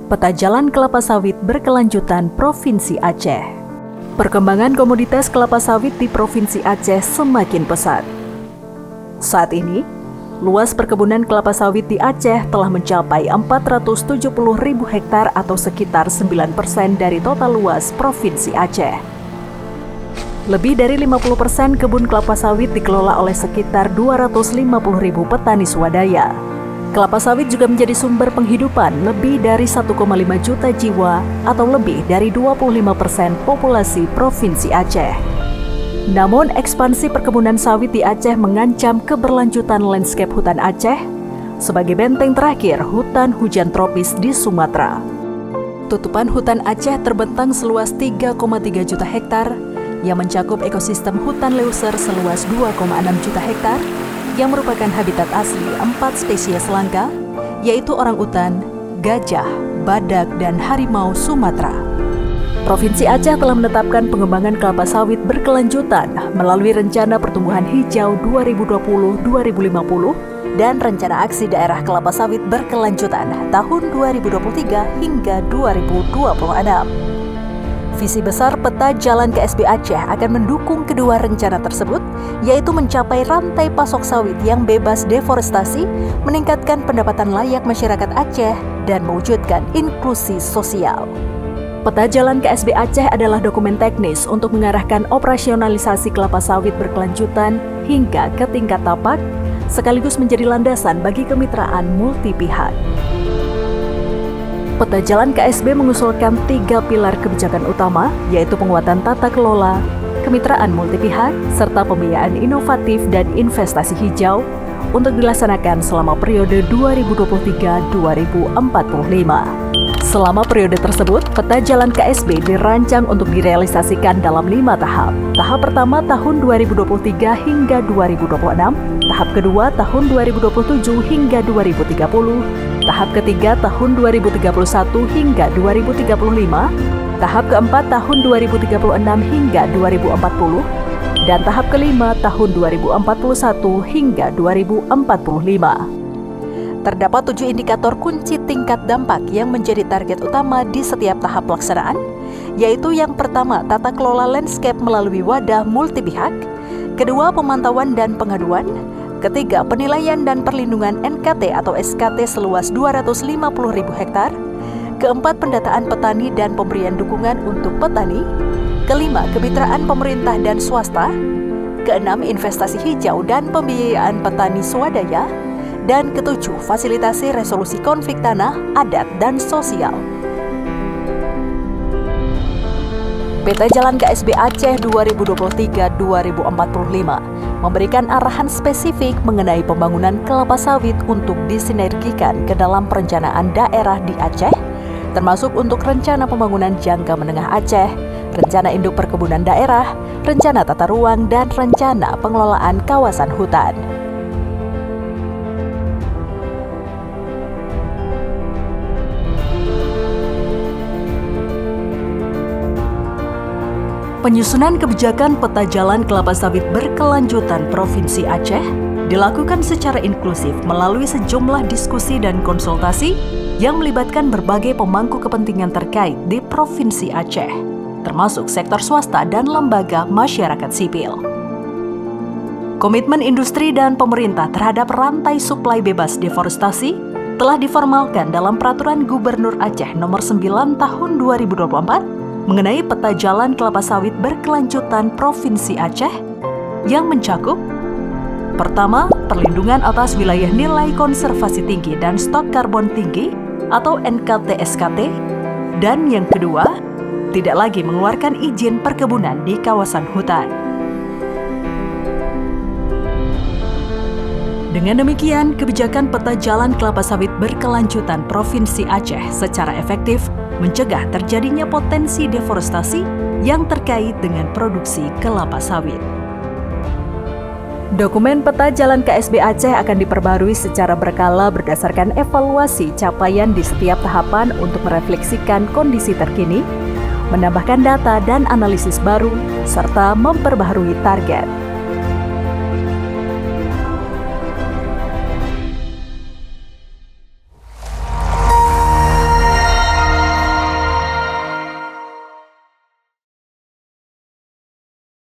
Peta Jalan Kelapa Sawit Berkelanjutan Provinsi Aceh. Perkembangan komoditas kelapa sawit di Provinsi Aceh semakin pesat. Saat ini, luas perkebunan kelapa sawit di Aceh telah mencapai 470.000 hektar atau sekitar 9% dari total luas Provinsi Aceh. Lebih dari 50% kebun kelapa sawit dikelola oleh sekitar 250.000 petani swadaya. Kelapa sawit juga menjadi sumber penghidupan lebih dari 1,5 juta jiwa atau lebih dari 25% populasi Provinsi Aceh. Namun, ekspansi perkebunan sawit di Aceh mengancam keberlanjutan landscape hutan Aceh sebagai benteng terakhir hutan hujan tropis di Sumatera. Tutupan hutan Aceh terbentang seluas 3,3 juta hektar yang mencakup ekosistem hutan leuser seluas 2,6 juta hektar yang merupakan habitat asli 4 spesies langka, yaitu orangutan, gajah, badak, dan harimau Sumatera. Provinsi Aceh telah menetapkan pengembangan kelapa sawit berkelanjutan melalui Rencana Pertumbuhan Hijau 2020-2050 dan Rencana Aksi Daerah Kelapa Sawit Berkelanjutan tahun 2023 hingga 2026. Visi besar Peta Jalan KSB Aceh akan mendukung kedua rencana tersebut, yaitu mencapai rantai pasok sawit yang bebas deforestasi, meningkatkan pendapatan layak masyarakat Aceh, dan mewujudkan inklusi sosial. Peta Jalan KSB Aceh adalah dokumen teknis untuk mengarahkan operasionalisasi kelapa sawit berkelanjutan hingga ke tingkat tapak, sekaligus menjadi landasan bagi kemitraan multi pihak. Peta Jalan KSB mengusulkan 3 pilar kebijakan utama, yaitu penguatan tata kelola, kemitraan multipihak, serta pembiayaan inovatif dan investasi hijau untuk dilaksanakan selama periode 2023-2045. Selama periode tersebut, Peta Jalan KSB dirancang untuk direalisasikan dalam 5 tahap. Tahap pertama tahun 2023 hingga 2026, tahap kedua tahun 2027 hingga 2030, tahap ketiga tahun 2031 hingga 2035, tahap keempat tahun 2036 hingga 2040, dan tahap kelima tahun 2041 hingga 2045. Terdapat 7 indikator kunci tingkat dampak yang menjadi target utama di setiap tahap pelaksanaan, yaitu yang pertama, tata kelola landscape melalui wadah multipihak, kedua, pemantauan dan pengaduan, ketiga, penilaian dan perlindungan NKT atau SKT seluas 250.000 hektar, keempat, pendataan petani dan pemberian dukungan untuk petani, kelima, kemitraan pemerintah dan swasta, keenam, investasi hijau dan pembiayaan petani swadaya, dan ketujuh, fasilitasi resolusi konflik tanah, adat, dan sosial. Peta Jalan KSB Aceh 2023-2045 memberikan arahan spesifik mengenai pembangunan kelapa sawit untuk disinergikan ke dalam perencanaan daerah di Aceh, termasuk untuk Rencana Pembangunan Jangka Menengah Aceh, Rencana Induk Perkebunan Daerah, Rencana Tata Ruang, dan Rencana Pengelolaan Kawasan Hutan. Penyusunan kebijakan Peta Jalan Kelapa Sawit Berkelanjutan Provinsi Aceh dilakukan secara inklusif melalui sejumlah diskusi dan konsultasi yang melibatkan berbagai pemangku kepentingan terkait di Provinsi Aceh, termasuk sektor swasta dan lembaga masyarakat sipil. Komitmen industri dan pemerintah terhadap rantai suplai bebas deforestasi telah diformalkan dalam Peraturan Gubernur Aceh Nomor 9 Tahun 2024 mengenai Peta Jalan Kelapa Sawit Berkelanjutan Provinsi Aceh yang mencakup: pertama, perlindungan atas wilayah nilai konservasi tinggi dan stok karbon tinggi atau NKT-SKT, dan yang kedua, tidak lagi mengeluarkan izin perkebunan di kawasan hutan. Dengan demikian, kebijakan Peta Jalan Kelapa Sawit Berkelanjutan Provinsi Aceh secara efektif mencegah terjadinya potensi deforestasi yang terkait dengan produksi kelapa sawit. Dokumen Peta Jalan KSB Aceh akan diperbarui secara berkala berdasarkan evaluasi capaian di setiap tahapan untuk merefleksikan kondisi terkini, menambahkan data dan analisis baru, serta memperbaharui target.